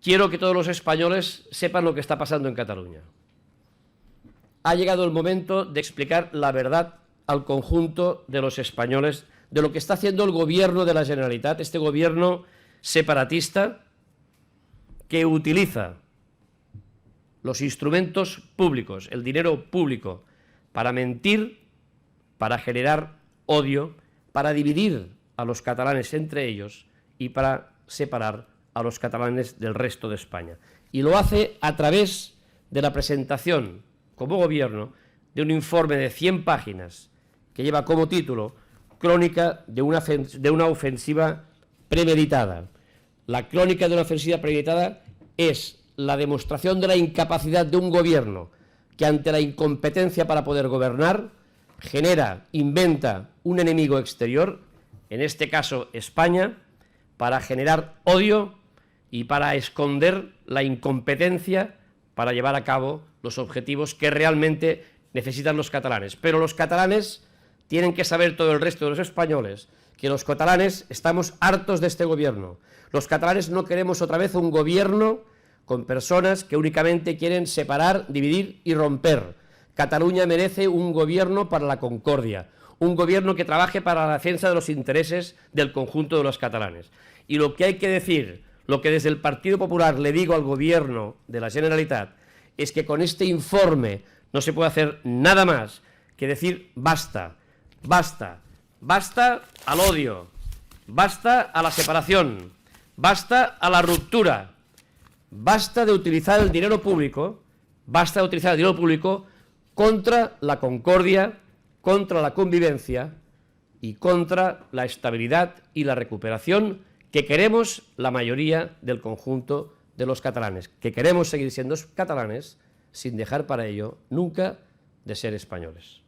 quiero que todos los españoles sepan lo que está pasando en Cataluña. Ha llegado el momento de explicar la verdad al conjunto de los españoles de lo que está haciendo el gobierno de la Generalitat, este gobierno separatista que utiliza los instrumentos públicos, el dinero público, para mentir, para generar odio, para dividir a los catalanes entre ellos y para separar a los catalanes del resto de España. Y lo hace a través de la presentación, como gobierno, de un informe de 100 páginas que lleva como título Crónica de una ofensiva premeditada. La crónica de una ofensiva premeditada es la demostración de la incapacidad de un gobierno que ante la incompetencia para poder gobernar inventa un enemigo exterior, en este caso España, para generar odio y para esconder la incompetencia para llevar a cabo los objetivos que realmente necesitan los catalanes. Pero los catalanes tienen que saber, todo el resto de los españoles, que los catalanes estamos hartos de este gobierno. Los catalanes no queremos otra vez un gobierno con personas que únicamente quieren separar, dividir y romper. Cataluña merece un gobierno para la concordia, un gobierno que trabaje para la defensa de los intereses del conjunto de los catalanes. Y lo que hay que decir, lo que desde el Partido Popular le digo al gobierno de la Generalitat, es que con este informe no se puede hacer nada más que decir basta, basta, basta al odio, basta a la separación, basta a la ruptura, basta de utilizar el dinero público, contra la concordia, contra la convivencia y contra la estabilidad y la recuperación que queremos la mayoría del conjunto de los catalanes, que queremos seguir siendo catalanes sin dejar para ello nunca de ser españoles.